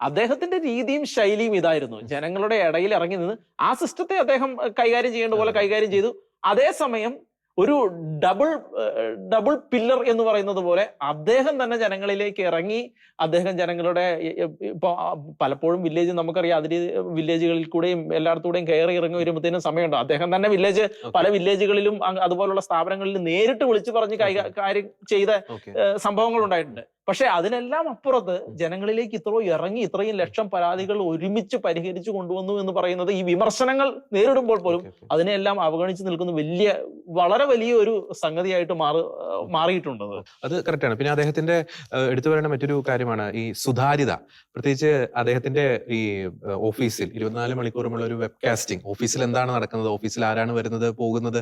അദ്ദേഹത്തിന്റെ രീതിയും ശൈലിയും ഇതായിരുന്നു. ജനങ്ങളുടെ ഇടയിൽ ഇറങ്ങി നിന്ന് ആ സിസ്റ്റത്തെ അദ്ദേഹം കൈകാര്യം ചെയ്യേണ്ട പോലെ കൈകാര്യം ചെയ്തു. അതേസമയം ഒരു ഡബിൾ പില്ലർ എന്ന് പറയുന്നത് പോലെ അദ്ദേഹം തന്നെ ജനങ്ങളിലേക്ക് ഇറങ്ങി അദ്ദേഹം ജനങ്ങളുടെ ഇപ്പൊ പലപ്പോഴും വില്ലേജ് നമുക്കറിയാം, അതിന് വില്ലേജുകളിൽ കൂടെയും എല്ലായിടത്തൂടെയും കയറി ഇറങ്ങി വരുമ്പോഴത്തേനും സമയമുണ്ട്. അദ്ദേഹം തന്നെ പല വില്ലേജുകളിലും അതുപോലുള്ള സ്ഥാപനങ്ങളിൽ നേരിട്ട് വിളിച്ചു പറഞ്ഞ് കാര്യം ചെയ്ത സംഭവങ്ങൾ ഉണ്ടായിട്ടുണ്ട്. പക്ഷെ അതിനെല്ലാം അപ്പുറത്ത് ജനങ്ങളിലേക്ക് ഇത്രയും ലക്ഷം പരാതികൾ ഒരുമിച്ച് പരിഹരിച്ചു കൊണ്ടുവന്നു എന്ന് പറയുന്നത് ഈ വിമർശനങ്ങൾ നേരിടുമ്പോൾ പോലും അതിനെല്ലാം അവഗണിച്ച് നിൽക്കുന്ന വളരെ വലിയ ഒരു സംഗതിയായിട്ട് മാറിയിട്ടുണ്ട്. അത് കറക്റ്റാണ്. പിന്നെ അദ്ദേഹത്തിന്റെ എടുത്തു പറയേണ്ട മറ്റൊരു കാര്യമാണ് ഈ സുതാര്യത. പ്രത്യേകിച്ച് അദ്ദേഹത്തിന്റെ ഈ ഓഫീസിൽ 24 മണിക്കൂറുമുള്ള ഒരു വെബ്കാസ്റ്റിംഗ്, ഓഫീസിൽ എന്താണ് നടക്കുന്നത്, ഓഫീസിൽ ആരാണ് വരുന്നത് പോകുന്നത്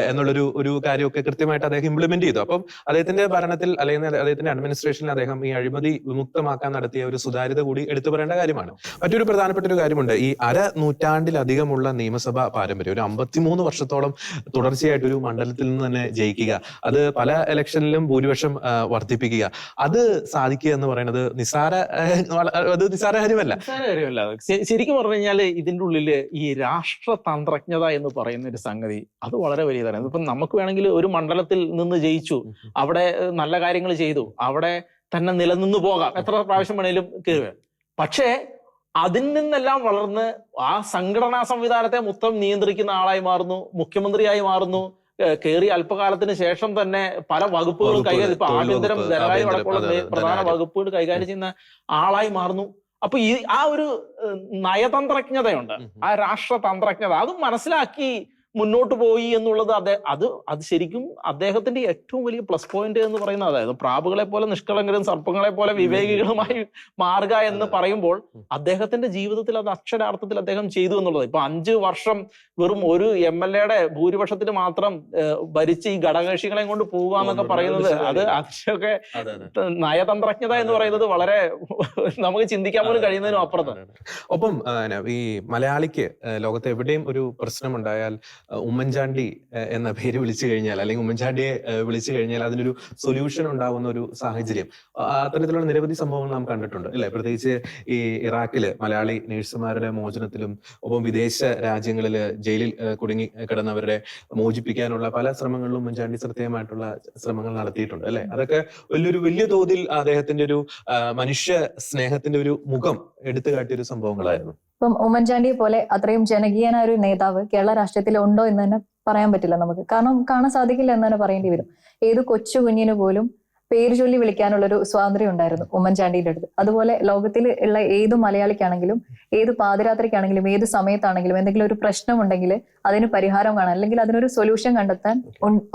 എന്നുള്ളൊരു കാര്യമൊക്കെ കൃത്യമായിട്ട് അദ്ദേഹം ഇംപ്ലിമെന്റ് ചെയ്തു. അപ്പം അദ്ദേഹത്തിന്റെ ഭരണത്തിൽ അല്ലെങ്കിൽ അദ്ദേഹത്തിന്റെ അഡ്മിനിസ്ട്രേഷനിൽ അദ്ദേഹം ഈ അഴിമതി വിമുക്തമാക്കാൻ നടത്തിയ ഒരു സുതാര്യത കൂടി എടുത്തു പറയേണ്ട കാര്യമാണ്. മറ്റൊരു പ്രധാനപ്പെട്ട ഒരു കാര്യമുണ്ട്. ഈ 1/2 നൂറ്റാണ്ടിലധികമുള്ള നിയമസഭാ പാരമ്പര്യം, ഒരു 53 വർഷത്തോളം തുടർച്ചയായിട്ട് ഒരു മണ്ഡലത്തിൽ നിന്ന് തന്നെ ജയിക്കുക, അത് പല ഇലക്ഷനിലും ഭൂരിപക്ഷം വർദ്ധിപ്പിക്കുക, അത് സാധിക്കുക എന്ന് പറയുന്നത് നിസ്സാര കാര്യമല്ല. ശരിക്കും പറഞ്ഞു കഴിഞ്ഞാൽ ഇതിന്റെ ഉള്ളില് ഈ രാഷ്ട്രതന്ത്രജ്ഞത എന്ന് പറയുന്ന ഒരു സംഗതി അത് വളരെ വലിയതാണ്. ഇപ്പം നമുക്ക് വേണമെങ്കിൽ ഒരു മണ്ഡലത്തിൽ നിന്ന് ജയിച്ചു, അവിടെ നല്ല കാര്യങ്ങൾ ചെയ്തു, അവിടെ തന്നെ നിലനിന്ന് പോകാം, എത്ര പ്രാവശ്യം വേണേലും കയറുക. പക്ഷേ അതിൽ നിന്നെല്ലാം വളർന്ന് ആ സംഘടനാ സംവിധാനത്തെ മൊത്തം നിയന്ത്രിക്കുന്ന ആളായി മാറുന്നു, മുഖ്യമന്ത്രിയായി മാറുന്നു, കയറി അല്പകാലത്തിന് ശേഷം തന്നെ പല വകുപ്പുകളും കൈകാര്യം, ഇപ്പൊ ആഭ്യന്തരം, ധനകാര്യം അടക്കമുള്ള പ്രധാന വകുപ്പുകൾ കൈകാര്യം ചെയ്യുന്ന ആളായി മാറുന്നു. അപ്പൊ ആ ഒരു നയതന്ത്രജ്ഞതയുണ്ട്, ആ രാഷ്ട്രതന്ത്രജ്ഞത, അത് മനസ്സിലാക്കി മുന്നോട്ട് പോയി എന്നുള്ളത് അത് ശരിക്കും അദ്ദേഹത്തിന്റെ ഏറ്റവും വലിയ പ്ലസ് പോയിന്റ് എന്ന് പറയുന്നത്. അതായത് പ്രാവുകളെ പോലെ നിഷ്കളങ്കരും സർപ്പങ്ങളെ പോലെ വിവേകികളുമായി മാറുക എന്ന് പറയുമ്പോൾ അദ്ദേഹത്തിന്റെ ജീവിതത്തിൽ അത് അക്ഷരാർത്ഥത്തിൽ അദ്ദേഹം ചെയ്തു എന്നുള്ളത്. ഇപ്പൊ 5 വർഷം വെറും ഒരു MLA-യുടെ ഭൂരിപക്ഷത്തിന് മാത്രം ഭരിച്ച് ഈ ഘടകകക്ഷികളെ കൊണ്ട് പോവുക എന്നൊക്കെ പറയുന്നത്, അത് അതിലൊക്കെ നയതന്ത്രജ്ഞത എന്ന് പറയുന്നത് വളരെ നമുക്ക് ചിന്തിക്കാൻ പോലും കഴിയുന്നതിനും അപ്പുറത്താണ്. ഒപ്പം ഈ മലയാളിക്ക് ലോകത്ത് എവിടെയും ഒരു പ്രശ്നമുണ്ടായാൽ ഉമ്മൻചാണ്ടി എന്ന പേര് വിളിച്ചു കഴിഞ്ഞാൽ, അല്ലെങ്കിൽ ഉമ്മൻചാണ്ടിയെ വിളിച്ചു കഴിഞ്ഞാൽ അതിനൊരു സൊല്യൂഷൻ ഉണ്ടാവുന്ന ഒരു സാഹചര്യം, അത്തരത്തിലുള്ള നിരവധി സംഭവങ്ങൾ നാം കണ്ടിട്ടുണ്ട് അല്ലെ? പ്രത്യേകിച്ച് ഈ ഇറാഖില് മലയാളി നേഴ്സുമാരുടെ മോചനത്തിലും ഒപ്പം വിദേശ രാജ്യങ്ങളില് ജയിലിൽ കുടുങ്ങി കിടന്നവരെ മോചിപ്പിക്കാനുള്ള പല ശ്രമങ്ങളിലും ഉമ്മൻചാണ്ടി ശ്രദ്ധേയമായിട്ടുള്ള ശ്രമങ്ങൾ നടത്തിയിട്ടുണ്ട് അല്ലെ? അതൊക്കെ വലിയ തോതിൽ അദ്ദേഹത്തിന്റെ ഒരു മനുഷ്യ സ്നേഹത്തിന്റെ ഒരു മുഖം എടുത്തു കാട്ടിയൊരു സംഭവങ്ങളായിരുന്നു. ഇപ്പം ഉമ്മൻചാണ്ടിയെ പോലെ അത്രയും ജനകീയനായ ഒരു നേതാവ് കേരള രാഷ്ട്രീയത്തിൽ ഉണ്ടോ എന്ന് തന്നെ പറയാൻ പറ്റില്ല നമുക്ക്. കാരണം കാണാൻ സാധിക്കില്ല എന്ന് തന്നെ പറയേണ്ടി വരും. ഏത് കൊച്ചു കുഞ്ഞിന് പോലും പേര് ചൊല്ലി വിളിക്കാനുള്ളൊരു സ്വാതന്ത്ര്യം ഉണ്ടായിരുന്നു ഉമ്മൻചാണ്ടിയുടെ അടുത്ത്. അതുപോലെ ലോകത്തിൽ ഉള്ള ഏത് മലയാളിക്കാണെങ്കിലും ഏത് പാതിരാത്രിക്കാണെങ്കിലും ഏത് സമയത്താണെങ്കിലും എന്തെങ്കിലും ഒരു പ്രശ്നമുണ്ടെങ്കിൽ അതിന് പരിഹാരം കാണാൻ, അല്ലെങ്കിൽ അതിനൊരു സൊല്യൂഷൻ കണ്ടെത്താൻ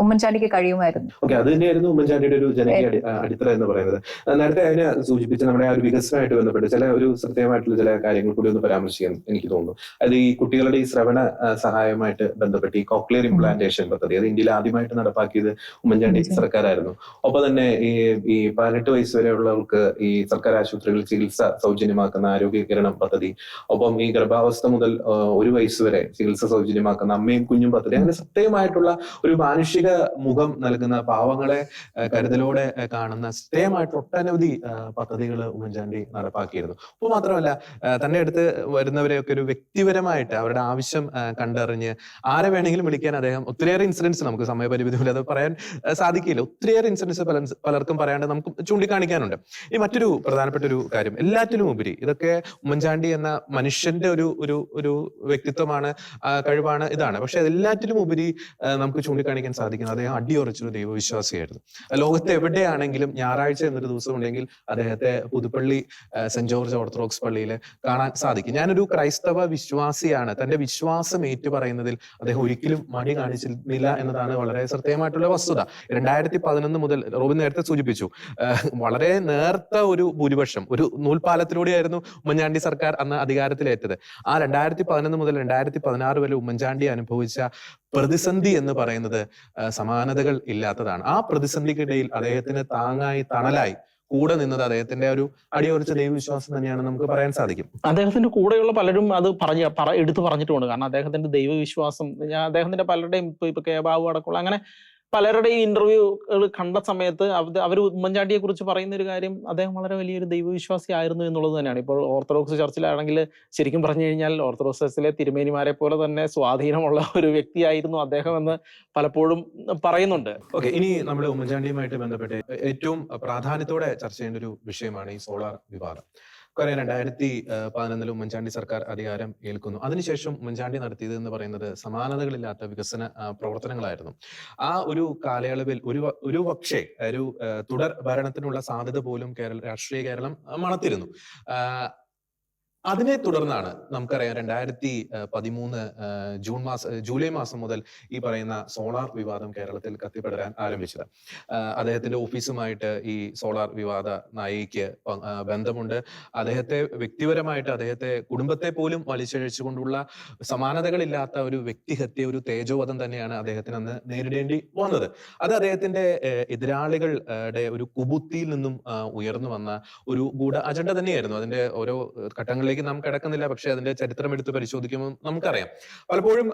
ഉമ്മൻചാണ്ടിക്ക് കഴിയുമായിരുന്നു. ഓക്കെ, അത് തന്നെയായിരുന്നു ഉമ്മൻചാണ്ടിയുടെ ഒരു ജനകീയ അടിത്തറ എന്ന് പറയുന്നത്. നേരത്തെ അതിനെ സൂചിപ്പിച്ച നമ്മുടെ ആ ഒരു വികസനമായിട്ട് ബന്ധപ്പെട്ട് ചില ഒരു ശ്രദ്ധേയമായിട്ടുള്ള ചില കാര്യങ്ങൾ കൂടി ഒന്ന് പരാമർശിക്കാൻ എനിക്ക് തോന്നുന്നു. അത് ഈ കുട്ടികളുടെ ഈ ശ്രവണ സഹായമായിട്ട് ബന്ധപ്പെട്ട് ഈ കോക്ലിയർ ഇംപ്ലാന്റേഷൻ പദ്ധതി, അത് ഇന്ത്യയിൽ ആദ്യമായിട്ട് നടപ്പാക്കിയത് ഉമ്മൻചാണ്ടി സർക്കാരായിരുന്നു. ഒപ്പം തന്നെ ഈ 18 വയസ്സ് വരെയുള്ളവർക്ക് ഈ സർക്കാർ ആശുപത്രികളിൽ ചികിത്സ സൗജന്യമാക്കുന്ന ആരോഗ്യ കിരണം പദ്ധതി, ഒപ്പം ഈ ഗർഭാവസ്ഥ മുതൽ 1 വയസ്സ് വരെ ചികിത്സ സൗജന്യമാക്കുന്ന അമ്മയും കുഞ്ഞും പദ്ധതി, അങ്ങനെ ശ്രദ്ധേയമായിട്ടുള്ള ഒരു മാനുഷിക മുഖം നൽകുന്ന, പാവങ്ങളെ കരുതലോടെ കാണുന്ന ശ്രദ്ധേയമായിട്ട് ഒട്ടനവധി പദ്ധതികൾ ഉമ്മൻചാണ്ടി നടപ്പാക്കിയിരുന്നു. അപ്പോൾ മാത്രമല്ല തന്നെ അടുത്ത് വരുന്നവരെയൊക്കെ ഒരു വ്യക്തിപരമായിട്ട് അവരുടെ ആവശ്യം കണ്ടറിഞ്ഞ് ആരെ വേണമെങ്കിലും വിളിക്കാൻ അദ്ദേഹം, ഒത്തിരിയേറെ ഇൻസിഡൻസ് നമുക്ക് സമയപരിമിതി മൂലം അത് പറയാൻ സാധിക്കില്ല, ഒത്തിരിയേറെ ഇൻസിഡൻസ് പലർക്കും പറയാണ്ട് നമുക്ക് ചൂണ്ടിക്കാണിക്കാനുണ്ട്. ഈ മറ്റൊരു പ്രധാനപ്പെട്ട ഒരു കാര്യം, എല്ലാറ്റിലും ഉപരി ഇതൊക്കെ ഉമ്മൻചാണ്ടി എന്ന മനുഷ്യന്റെ ഒരു വ്യക്തിത്വമാണ്, കഴിവാണ്, ഇതാണ്. പക്ഷെ എല്ലാറ്റിലും ഉപരി നമുക്ക് ചൂണ്ടിക്കാണിക്കാൻ സാധിക്കുന്നത് അദ്ദേഹം അടിയുറച്ചൊരു ദൈവവിശ്വാസിയായിരുന്നു. ലോകത്ത് എവിടെയാണെങ്കിലും ഞായറാഴ്ച എന്നൊരു ദിവസം ഉണ്ടെങ്കിൽ അദ്ദേഹത്തെ പുതുപ്പള്ളി സെന്റ് ജോർജ് ഓർത്തഡോക്സ് പള്ളിയിൽ കാണാൻ സാധിക്കും. ഞാനൊരു ക്രൈസ്തവ വിശ്വാസിയാണ്, തന്റെ വിശ്വാസം ഏറ്റുപറയുന്നതിൽ അദ്ദേഹം ഒരിക്കലും മടി കാണിച്ചിരുന്നില്ല എന്നതാണ് വളരെ ശ്രദ്ധേയമായിട്ടുള്ള വസ്തുത. 2011 മുതൽ റോബിൻ നേരത്തെ സൂചിപ്പിച്ചു, വളരെ നേർത്ത ഒരു ഭൂരിപക്ഷം, ഒരു നൂൽപാലത്തിലൂടെയായിരുന്നു ഉമ്മൻചാണ്ടി സർക്കാർ അന്ന് അധികാരത്തിലേറ്റത്. ആ 2011 മുതൽ 2016 വരെ ഉമ്മൻചാണ്ടി അനുഭവിച്ച പ്രതിസന്ധി എന്ന് പറയുന്നത് സമാനതകൾ ഇല്ലാത്തതാണ്. ആ പ്രതിസന്ധിക്കിടയിൽ അദ്ദേഹത്തിന് താങ്ങായി തണലായി കൂടെ നിന്നത് അദ്ദേഹത്തിന്റെ ഒരു അടിയുറച്ച ദൈവവിശ്വാസം തന്നെയാണ് നമുക്ക് പറയാൻ സാധിക്കും. അദ്ദേഹത്തിന്റെ കൂടെയുള്ള പലരും അത് എടുത്തു പറഞ്ഞിട്ടുമുണ്ട്. കാരണം അദ്ദേഹത്തിന്റെ ദൈവവിശ്വാസം, അദ്ദേഹത്തിന്റെ പലരുടെയും ഇപ്പൊ കെ ബാബു അടക്കമുള്ള അങ്ങനെ പലരുടെയും ഇന്റർവ്യൂകൾ കണ്ട സമയത്ത് അവർ ഉമ്മൻചാണ്ടിയെ കുറിച്ച് പറയുന്ന ഒരു കാര്യം, അദ്ദേഹം വളരെ വലിയൊരു ദൈവവിശ്വാസി ആയിരുന്നു എന്നുള്ളത് തന്നെയാണ്. ഇപ്പോൾ ഓർത്തഡോക്സ് ചർച്ചിലാണെങ്കിൽ ശരിക്കും പറഞ്ഞു കഴിഞ്ഞാൽ ഓർത്തഡോക്സ് ചർച്ചിലെ തിരുമേനിമാരെ പോലെ തന്നെ സ്വാധീനമുള്ള ഒരു വ്യക്തിയായിരുന്നു അദ്ദേഹം എന്ന് പലപ്പോഴും പറയുന്നുണ്ട്. ഓക്കെ, ഇനി നമ്മൾ ഉമ്മൻചാണ്ടിയുമായിട്ട് ബന്ധപ്പെട്ട് ഏറ്റവും പ്രാധാന്യത്തോടെ ചർച്ച ചെയ്യേണ്ട ഒരു വിഷയമാണ് ഈ സോളാർ വിവാദം. കാരണം 2011 ഉമ്മൻചാണ്ടി സർക്കാർ അധികാരം ഏൽക്കുന്നു. അതിനുശേഷം ഉമ്മൻചാണ്ടി നടത്തിയത് എന്ന് പറയുന്നത് സമാനതകളില്ലാത്ത വികസന പ്രവർത്തനങ്ങളായിരുന്നു. ആ ഒരു കാലയളവിൽ ഒരു പക്ഷേ ഒരു തുടർ ഭരണത്തിനുള്ള സാധ്യത പോലും രാഷ്ട്രീയ കേരളം മണത്തിരുന്നു. അതിനെ തുടർന്നാണ് നമുക്കറിയാം 2013 ജൂലൈ മാസം മുതൽ ഈ പറയുന്ന സോളാർ വിവാദം കേരളത്തിൽ കത്തിപ്പടരാൻ ആരംഭിച്ചത്. അദ്ദേഹത്തിന്റെ ഓഫീസുമായിട്ട് ഈ സോളാർ വിവാദ നായികയ്ക്ക് ബന്ധമുണ്ട്. അദ്ദേഹത്തെ വ്യക്തിപരമായിട്ട്, അദ്ദേഹത്തെ കുടുംബത്തെ പോലും വലിച്ചിഴച്ചുകൊണ്ടുള്ള സമാനതകളില്ലാത്ത ഒരു വ്യക്തിഹത്യ, ഒരു തേജോവധം തന്നെയാണ് അദ്ദേഹത്തിന് അന്ന് നേരിടേണ്ടി വന്നത്. അത് അദ്ദേഹത്തിന്റെ എതിരാളികളുടെ ഒരു കുബുദ്ധിയിൽ നിന്നും ഉയർന്നു വന്ന ഒരു ഗൂഢ അജണ്ട തന്നെയായിരുന്നു. അതിന്റെ ഓരോ ഘട്ടങ്ങളിലേക്ക് നാം കിടക്കുന്നില്ല, പക്ഷെ അതിന്റെ ചരിത്രം എടുത്ത് പരിശോധിക്കുമ്പോൾ നമുക്കറിയാം. പലപ്പോഴും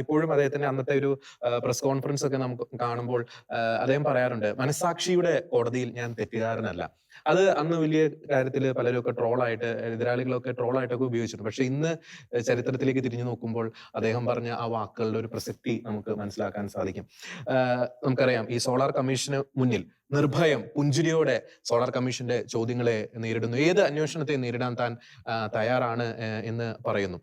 ഇപ്പോഴും അദ്ദേഹത്തിന്റെ അന്നത്തെ ഒരു പ്രസ് കോൺഫറൻസ് ഒക്കെ നമുക്ക് കാണുമ്പോൾ അദ്ദേഹം പറയാറുണ്ട്, മനസാക്ഷിയുടെ കോടതിയിൽ ഞാൻ തെറ്റുകാരനല്ല. അത് അന്ന് വലിയ കാര്യത്തിൽ പലരും ട്രോളായിട്ട്, എതിരാളികളൊക്കെ ട്രോളായിട്ടൊക്കെ ഉപയോഗിച്ചിട്ടുണ്ട്. പക്ഷെ ഇന്ന് ചരിത്രത്തിലേക്ക് തിരിഞ്ഞു നോക്കുമ്പോൾ അദ്ദേഹം പറഞ്ഞ ആ വാക്കുകളുടെ ഒരു പ്രസക്തി നമുക്ക് മനസ്സിലാക്കാൻ സാധിക്കും. നമുക്കറിയാം, ഈ സോളാർ കമ്മീഷന് മുന്നിൽ നിർഭയം പുഞ്ചിരിയോടെ സോളാർ കമ്മീഷന്റെ ചോദ്യങ്ങളെ നേരിടുന്നു, ഏത് അന്വേഷണത്തെ നേരിടാൻ താൻ തയ്യാറാണ് എന്ന് പറയുന്നു.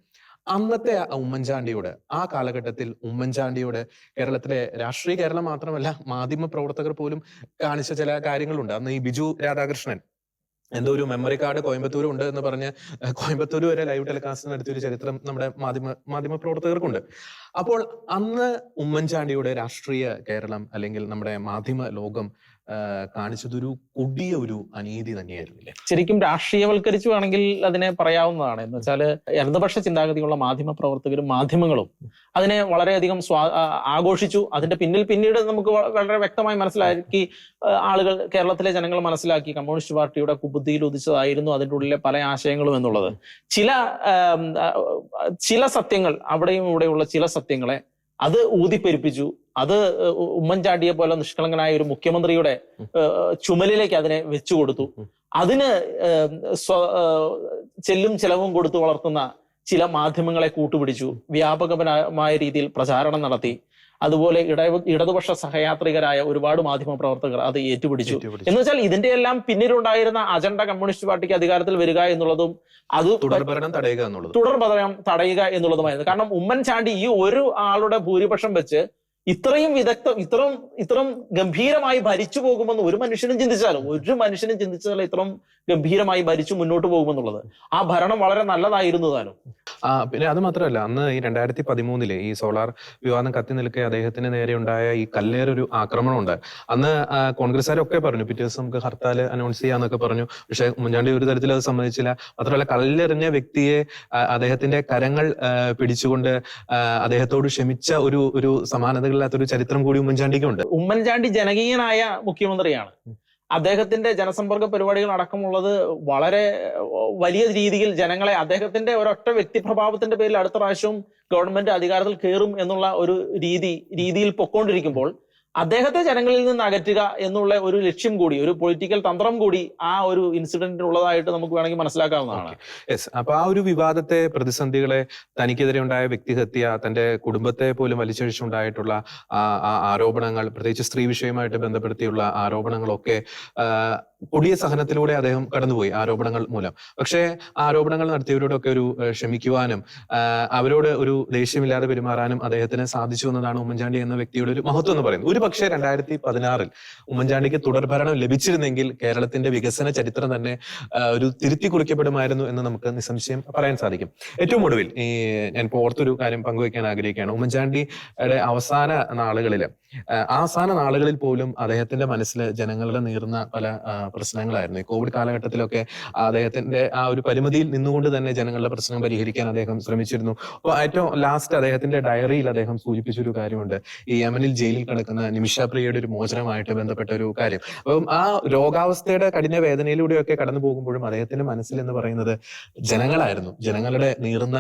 അന്നത്തെ ഉമ്മൻചാണ്ടിയോട്, ആ കാലഘട്ടത്തിൽ ഉമ്മൻചാണ്ടിയോട് കേരളത്തിലെ രാഷ്ട്രീയ കേരളം മാത്രമല്ല മാധ്യമ പ്രവർത്തകർ പോലും കാണിച്ച ചില കാര്യങ്ങളുണ്ട്. അന്ന് ഈ ബിജു രാധാകൃഷ്ണൻ എന്തോ ഒരു മെമ്മറി കാർഡ് കോയമ്പത്തൂർ ഉണ്ട് എന്ന് പറഞ്ഞ് കോയമ്പത്തൂർ വരെ ലൈവ് ടെലികാസ്റ്റ് നടത്തിയ ഒരു ചരിത്രം നമ്മുടെ മാധ്യമ പ്രവർത്തകർക്കുണ്ട്. അപ്പോൾ അന്ന് ഉമ്മൻചാണ്ടിയുടെ രാഷ്ട്രീയ കേരളം അല്ലെങ്കിൽ നമ്മുടെ മാധ്യമ ലോകം കാണിച്ചതൊരു കൊടിയ ഒരു അനീതി തന്നെയായിരുന്നില്ലേ? ശരിക്കും രാഷ്ട്രീയവൽക്കരിച്ചു വേണമെങ്കിൽ അതിനെ പറയാവുന്നതാണ്. എന്ന് വെച്ചാൽ ഇടതുപക്ഷ ചിന്താഗതിയുള്ള മാധ്യമ പ്രവർത്തകരും മാധ്യമങ്ങളും അതിനെ വളരെയധികം ആഘോഷിച്ചു. അതിന്റെ പിന്നീട് നമുക്ക് വളരെ വ്യക്തമായി മനസ്സിലാക്കി, ആളുകൾ, കേരളത്തിലെ ജനങ്ങൾ മനസ്സിലാക്കി കമ്മ്യൂണിസ്റ്റ് പാർട്ടിയുടെ കുബുദ്ധിയിൽ ഉദിച്ചതായിരുന്നു അതിൻ്റെ ഉള്ളിലെ പല ആശയങ്ങളും എന്നുള്ളത്. ചില സത്യങ്ങൾ, അവിടെയും ഇവിടെയുള്ള ചില സത്യങ്ങളെ അത് ഊതിപ്പെരുപ്പിച്ചു. അത് ഉമ്മൻചാണ്ടിയെ പോലെ നിഷ്കളങ്കനായ ഒരു മുഖ്യമന്ത്രിയുടെ ചുമലിലേക്ക് അതിനെ വെച്ചു കൊടുത്തു. അതിന് ചെല്ലും ചെലവും കൊടുത്തു വളർത്തുന്ന ചില മാധ്യമങ്ങളെ കൂട്ടുപിടിച്ചു. വ്യാപകമായ രീതിയിൽ പ്രചാരണം നടത്തി. അതുപോലെ ഇടതുപക്ഷ സഹയാത്രികരായ ഒരുപാട് മാധ്യമ പ്രവർത്തകർ അത് ഏറ്റുപിടിച്ചു. എന്ന് വെച്ചാൽ ഇതിന്റെ എല്ലാം പിന്നിലുണ്ടായിരുന്ന അജണ്ട കമ്മ്യൂണിസ്റ്റ് പാർട്ടിക്ക് അധികാരത്തിൽ വരിക എന്നുള്ളതും അത് തുടർഭരണം തടയുക എന്നുള്ളതുമായിരുന്നു. കാരണം ഉമ്മൻചാണ്ടി ഈ ഒരു ആളുടെ ഭൂരിപക്ഷം വെച്ച് ഇത്രയും ഗംഭീരമായി ഭരിച്ചു പോകുമെന്ന് ഒരു മനുഷ്യനും ചിന്തിച്ചാലും ഇത്രയും ഗംഭീരമായി ഭരിച്ചു മുന്നോട്ട് പോകുമെന്നുള്ളത്, ആ ഭരണം വളരെ നല്ലതായിരുന്നു താനും. പിന്നെ അത് മാത്രമല്ല, അന്ന് ഈ 2013 ഈ സോളാർ വിവാദം കത്തി നിൽക്കെ അദ്ദേഹത്തിന് നേരെ ഉണ്ടായ ഈ കല്ലേറൊരു ആക്രമണം ഉണ്ട്. അന്ന് കോൺഗ്രസ്സുകാരൊക്കെ പറഞ്ഞു പിറ്റേ ദിവസം നമുക്ക് ഹർത്താൽ അനൗൺസ് ചെയ്യാന്നൊക്കെ പറഞ്ഞു. പക്ഷെ ഉമ്മൻചാണ്ടി ഒരു തരത്തിൽ അത് സമ്മതിച്ചില്ല. മാത്രമല്ല, കല്ലെറിഞ്ഞ വ്യക്തിയെ അദ്ദേഹത്തിന്റെ കരങ്ങൾ പിടിച്ചുകൊണ്ട് അദ്ദേഹത്തോട് ക്ഷമിച്ച ഒരു സമാനതകളില്ലാത്തൊരു ചരിത്രം കൂടി ഉമ്മൻചാണ്ടിക്കുണ്ട്. ഉമ്മൻചാണ്ടി ജനകീയനായ മുഖ്യമന്ത്രിയാണ്. അദ്ദേഹത്തിന്റെ ജനസമ്പർക്ക പരിപാടികൾ അടക്കമുള്ളത് വളരെ വലിയ രീതിയിൽ ജനങ്ങളെ, അദ്ദേഹത്തിന്റെ ഒരൊറ്റ വ്യക്തിപ്രഭാവത്തിന്റെ പേരിൽ അടുത്ത പ്രാവശ്യവും ഗവൺമെന്റ് അധികാരത്തിൽ കയറും എന്നുള്ള ഒരു രീതിയിൽ പൊക്കോണ്ടിരിക്കുമ്പോൾ അദ്ദേഹത്തെ ജനങ്ങളിൽ നിന്ന് അകറ്റുക എന്നുള്ള ഒരു ലക്ഷ്യം കൂടി, ഒരു പൊളിറ്റിക്കൽ തന്ത്രം കൂടി ആ ഒരു ഇൻസിഡന്റിൽ ഉള്ളതായിട്ട് നമുക്ക് വേണമെങ്കിൽ മനസ്സിലാക്കാവുന്നതാണ്. അപ്പൊ ആ ഒരു വിവാദത്തെ, പ്രതിസന്ധികളെ, തനിക്കെതിരെ ഉണ്ടായ വ്യക്തിഹത്യ, തന്റെ കുടുംബത്തെ പോലും വലിച്ചഴിച്ചുണ്ടായിട്ടുള്ള ആരോപണങ്ങൾ, പ്രത്യേകിച്ച് സ്ത്രീ വിഷയവുമായിട്ട് ബന്ധപ്പെടുത്തിയുള്ള ആരോപണങ്ങളൊക്കെ കൊടിയ സഹനത്തിലൂടെ അദ്ദേഹം കടന്നുപോയി, ആരോപണങ്ങൾ മൂലം. പക്ഷേ ആരോപണങ്ങൾ നടത്തിയവരോടൊക്കെ ഒരു ക്ഷമിക്കുവാനും അവരോട് ഒരു ദേഷ്യമില്ലാതെ പെരുമാറാനും അദ്ദേഹത്തിന് സാധിച്ചു എന്നതാണ് ഉമ്മൻചാണ്ടി എന്ന വ്യക്തിയുടെ ഒരു മഹത്വം എന്ന് പറയുന്നത്. ഒരു പക്ഷേ 2016 ഉമ്മൻചാണ്ടിക്ക് തുടർഭരണം ലഭിച്ചിരുന്നെങ്കിൽ കേരളത്തിന്റെ വികസന ചരിത്രം തന്നെ ഒരു തിരുത്തി കുറിക്കപ്പെടുമായിരുന്നു എന്ന് നമുക്ക് നിസ്സംശയം പറയാൻ സാധിക്കും. ഏറ്റവും ഒടുവിൽ ഞാൻ ഓർത്തൊരു കാര്യം പങ്കുവയ്ക്കാൻ ആഗ്രഹിക്കുകയാണ്. ഉമ്മൻചാണ്ടിയുടെ അവസാന നാളുകളിൽ പോലും അദ്ദേഹത്തിന്റെ മനസ്സിൽ ജനങ്ങളുടെ നീറുന്ന പല പ്രശ്നങ്ങളായിരുന്നു. ഈ കോവിഡ് കാലഘട്ടത്തിലൊക്കെ അദ്ദേഹത്തിന്റെ ആ ഒരു പരിമിതിയിൽ നിന്നുകൊണ്ട് തന്നെ ജനങ്ങളുടെ പ്രശ്നം പരിഹരിക്കാൻ അദ്ദേഹം ശ്രമിച്ചിരുന്നു. അപ്പൊ ഏറ്റവും ലാസ്റ്റ് അദ്ദേഹത്തിന്റെ ഡയറിയിൽ അദ്ദേഹം സൂചിപ്പിച്ചൊരു കാര്യമുണ്ട്, ഈ യമനിൽ ജയിലിൽ കിടക്കുന്ന നിമിഷ പ്രിയയുടെ ഒരു മോചനമായിട്ട് ബന്ധപ്പെട്ട ഒരു കാര്യം. അപ്പം ആ രോഗാവസ്ഥയുടെ കഠിന വേദനയിലൂടെയൊക്കെ കടന്നു പോകുമ്പോഴും അദ്ദേഹത്തിന്റെ മനസ്സിൽ എന്ന് പറയുന്നത് ജനങ്ങളായിരുന്നു, ജനങ്ങളുടെ നീറുന്ന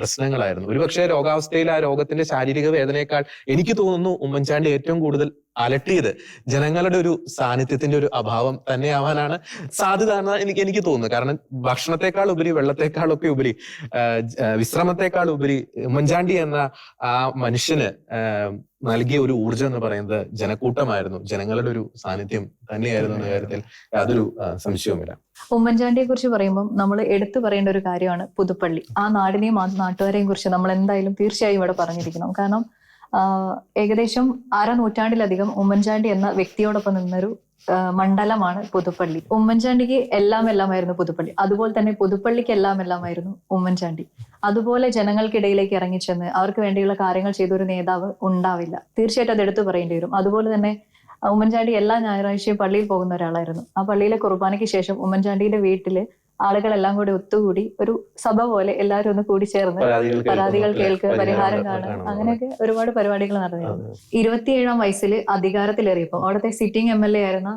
പ്രശ്നങ്ങളായിരുന്നു. ഒരുപക്ഷെ രോഗാവസ്ഥയിൽ ആ രോഗത്തിന്റെ ശാരീരിക വേദനയേക്കാൾ എനിക്ക് തോന്നുന്നു ഉമ്മൻചാണ്ടി ഏറ്റവും കൂടുതൽ അലട്ടിയത് ജനങ്ങളുടെ ഒരു സാന്നിധ്യത്തിന്റെ ഒരു അഭാവം തന്നെയാവാനാണ് സാധ്യത എന്ന് എനിക്ക് തോന്നുന്നു. കാരണം ഭക്ഷണത്തെക്കാൾ ഉപരി, വെള്ളത്തെക്കാളൊക്കെ ഉപരി, വിശ്രമത്തെക്കാൾ ഉപരി ഉമ്മൻചാണ്ടി എന്ന ആ മനുഷ്യന് നൽകിയ ഒരു ഊർജം എന്ന് പറയുന്നത് ജനക്കൂട്ടമായിരുന്നു, ജനങ്ങളുടെ ഒരു സാന്നിധ്യം തന്നെയായിരുന്നു എന്ന കാര്യത്തിൽ യാതൊരു സംശയവുമില്ല. ഉമ്മൻചാണ്ടിയെ കുറിച്ച് പറയുമ്പോൾ നമ്മൾ എടുത്തു പറയേണ്ട ഒരു കാര്യമാണ് പുതുപ്പള്ളി. ആ നാടിനെയും ആ നാട്ടുകാരെയും കുറിച്ച് നമ്മൾ എന്തായാലും തീർച്ചയായും ഇവിടെ പറഞ്ഞിരിക്കണം. കാരണം ഏകദേശം നൂറ്റാണ്ടിലധികം ഉമ്മൻചാണ്ടി എന്ന വ്യക്തിയോടൊപ്പം നിന്നൊരു മണ്ഡലമാണ് പുതുപ്പള്ളി. ഉമ്മൻചാണ്ടിക്ക് എല്ലാമായിരുന്നു പുതുപ്പള്ളി. അതുപോലെ തന്നെ പുതുപ്പള്ളിക്ക് എല്ലാമായിരുന്നു ഉമ്മൻചാണ്ടി. അതുപോലെ ജനങ്ങൾക്കിടയിലേക്ക് ഇറങ്ങിച്ചെന്ന് അവർക്ക് വേണ്ടിയുള്ള കാര്യങ്ങൾ ചെയ്തൊരു നേതാവ് ഉണ്ടാവില്ല. തീർച്ചയായിട്ടും അത് എടുത്തു പറയേണ്ടി വരും. അതുപോലെ തന്നെ ഉമ്മൻചാണ്ടി എല്ലാ ഞായറാഴ്ചയും പള്ളിയിൽ പോകുന്ന ഒരാളായിരുന്നു. ആ പള്ളിയിലെ കുർബാനയ്ക്ക് ശേഷം ഉമ്മൻചാണ്ടിയുടെ വീട്ടില് ആളുകളെല്ലാം കൂടി ഒത്തുകൂടി ഒരു സഭ പോലെ എല്ലാവരും ഒന്ന് കൂടി ചേർന്ന് പരാതികൾ കേൾക്കുക, പരിഹാരം കാണുക, അങ്ങനെയൊക്കെ ഒരുപാട് പരിപാടികൾ നടന്നിരുന്നു. 27-ാം വയസ്സിൽ അധികാരത്തിലേറിയപ്പോൾ അവിടുത്തെ സിറ്റിംഗ് MLA ആയിരുന്ന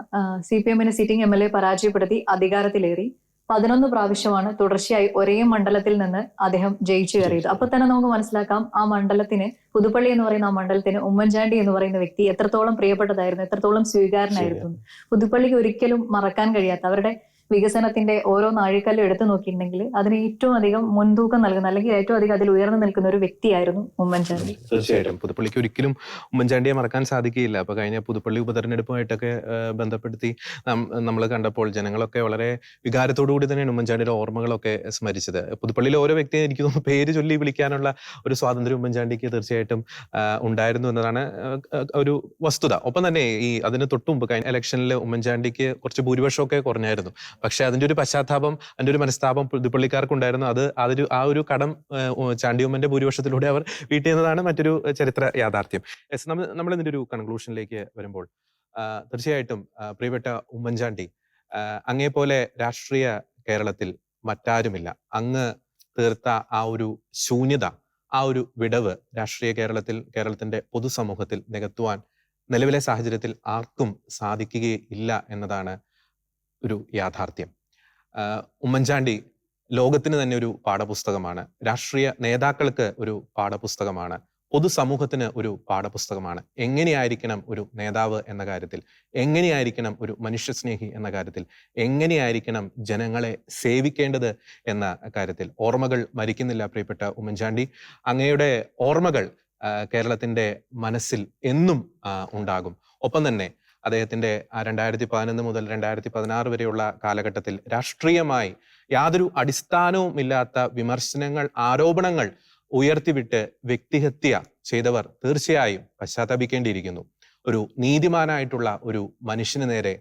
CPM-നെ സിറ്റിംഗ് MLA പരാജയപ്പെടുത്തി അധികാരത്തിലേറി 11 പ്രാവശ്യമാണ് തുടർച്ചയായി ഒരേ മണ്ഡലത്തിൽ നിന്ന് അദ്ദേഹം ജയിച്ചു കയറിയത്. അപ്പൊ തന്നെ നമുക്ക് മനസ്സിലാക്കാം ആ മണ്ഡലത്തിന്, പുതുപ്പള്ളി എന്ന് പറയുന്ന ആ മണ്ഡലത്തിന് ഉമ്മൻചാണ്ടി എന്ന് പറയുന്ന വ്യക്തി എത്രത്തോളം പ്രിയപ്പെട്ടതായിരുന്നു, എത്രത്തോളം സ്വീകാരനായിരുന്നു. പുതുപ്പള്ളിക്ക് ഒരിക്കലും മറക്കാൻ കഴിയാത്ത, അവരുടെ വികസനത്തിന്റെ ഓരോ നാഴികല്ലും എടുത്തു നോക്കിയിട്ടുണ്ടെങ്കിൽ അതിന് ഏറ്റവും അധികം മുൻതൂക്കം നൽകുന്ന അല്ലെങ്കിൽ ഏറ്റവും അധികം അതിൽ ഉയർന്നു നിൽക്കുന്ന ഒരു വ്യക്തിയായിരുന്നു ഉമ്മൻചാണ്ടി. തീർച്ചയായിട്ടും പുതുപ്പള്ളിക്ക് ഒരിക്കലും ഉമ്മൻചാണ്ടിയെ മറക്കാൻ സാധിക്കുകയില്ല. അപ്പൊ കഴിഞ്ഞ പുതുപ്പള്ളി ഉപതെരഞ്ഞെടുപ്പുമായിട്ടൊക്കെ ബന്ധപ്പെടുത്തി നമ്മൾ കണ്ടപ്പോൾ ജനങ്ങളൊക്കെ വളരെ വികാരത്തോടു കൂടി തന്നെയാണ് ഉമ്മൻചാണ്ടിയുടെ ഓർമ്മകളൊക്കെ സ്മരിച്ചത്. പുതുപ്പള്ളിയിലെ ഓരോ വ്യക്തിയെ എനിക്ക് തോന്നുന്നു പേര് ചൊല്ലി വിളിക്കാനുള്ള ഒരു സ്വാതന്ത്ര്യം ഉമ്മൻചാണ്ടിക്ക് തീർച്ചയായിട്ടും ഉണ്ടായിരുന്നു എന്നതാണ് ഒരു വസ്തുത. ഒപ്പം തന്നെ ഈ അതിന് തൊട്ടുമുമ്പ് കഴിഞ്ഞ ഇലക്ഷനിൽ ഉമ്മൻചാണ്ടിക്ക് കുറച്ച് ഭൂരിപക്ഷമൊക്കെ കുറഞ്ഞായിരുന്നു. പക്ഷെ അതിന്റെ ഒരു പശ്ചാത്താപം, അതിന്റെ ഒരു മനസ്താപം പുതുപ്പള്ളിക്കാർക്കുണ്ടായിരുന്നു. ആ ഒരു കടം ചാണ്ടിയുമ്മന്റെ ഭൂരിപക്ഷത്തിലൂടെ അവർ വീട്ടിയെന്നതാണ് മറ്റൊരു ചരിത്ര യാഥാർത്ഥ്യം. നമ്മൾ ഇതിന്റെ ഒരു കൺക്ലൂഷനിലേക്ക് വരുമ്പോൾ തീർച്ചയായിട്ടും പ്രിയപ്പെട്ട ഉമ്മൻചാണ്ടി, അങ്ങേപോലെ രാഷ്ട്രീയ കേരളത്തിൽ മറ്റാരുമില്ല. അങ്ങ് തീർത്ത ആ ഒരു ശൂന്യത, ആ ഒരു വിടവ് രാഷ്ട്രീയ കേരളത്തിന്റെ പൊതുസമൂഹത്തിൽ നികത്തുവാൻ നിലവിലെ സാഹചര്യത്തിൽ ആർക്കും സാധിക്കുകയില്ല എന്നതാണ് ഒരു യാഥാർത്ഥ്യം. ഉമ്മൻചാണ്ടി ലോകത്തിന് തന്നെ ഒരു പാഠപുസ്തകമാണ്, രാഷ്ട്രീയ നേതാക്കൾക്ക് ഒരു പാഠപുസ്തകമാണ്, പൊതുസമൂഹത്തിന് ഒരു പാഠപുസ്തകമാണ്. എങ്ങനെയായിരിക്കണം ഒരു നേതാവ് എന്ന കാര്യത്തിൽ, എങ്ങനെയായിരിക്കണം ഒരു മനുഷ്യസ്നേഹി എന്ന കാര്യത്തിൽ, എങ്ങനെയായിരിക്കണം ജനങ്ങളെ സേവിക്കേണ്ടത് എന്ന കാര്യത്തിൽ. ഓർമ്മകൾ മരിക്കുന്നില്ല പ്രിയപ്പെട്ട ഉമ്മൻചാണ്ടി. അങ്ങയുടെ ഓർമ്മകൾ കേരളത്തിന്റെ മനസ്സിൽ എന്നും ഉണ്ടാകും. ഒപ്പം തന്നെ അദ്ദേഹത്തിന്റെ 2011 മുതൽ 2016 വരെയുള്ള കാലഘട്ടത്തിൽ രാഷ്ട്രീയമായി യാതൊരു അടിസ്ഥാനവും ഇല്ലാത്ത വിമർശനങ്ങൾ, ആരോപണങ്ങൾ ഉയർത്തിവിട്ട് വ്യക്തിഹത്യ ചെയ്തവർ തീർച്ചയായും പശ്ചാത്തപിക്കേണ്ടിയിരിക്കുന്നു. ഒരു നീതിമാനായിട്ടുള്ള ഒരു മനുഷ്യന് നേരെ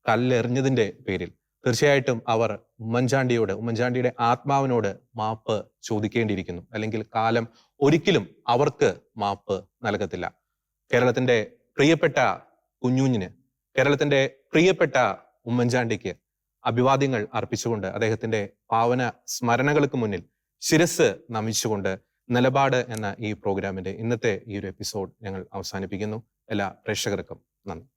കല്ലെറിഞ്ഞതിന്റെ പേരിൽ തീർച്ചയായിട്ടും അവർ ഉമ്മൻചാണ്ടിയുടെ ആത്മാവിനോട് മാപ്പ് ചോദിക്കേണ്ടിയിരിക്കുന്നു. അല്ലെങ്കിൽ കാലം ഒരിക്കലും അവർക്ക് മാപ്പ് നൽകത്തില്ല. കേരളത്തിന്റെ പ്രിയപ്പെട്ട കുഞ്ഞുഞ്ഞിന്, കേരളത്തിന്റെ പ്രിയപ്പെട്ട ഉമ്മൻചാണ്ടിക്ക് അഭിവാദ്യങ്ങൾ അർപ്പിച്ചുകൊണ്ട്, അദ്ദേഹത്തിന്റെ പാവന സ്മരണകൾക്ക് മുന്നിൽ ശിരസ് നമിച്ചുകൊണ്ട് നിലപാട് എന്ന ഈ പ്രോഗ്രാമിന്റെ ഇന്നത്തെ ഈ ഒരു എപ്പിസോഡ് ഞങ്ങൾ അവസാനിപ്പിക്കുന്നു. എല്ലാ പ്രേക്ഷകർക്കും നന്ദി.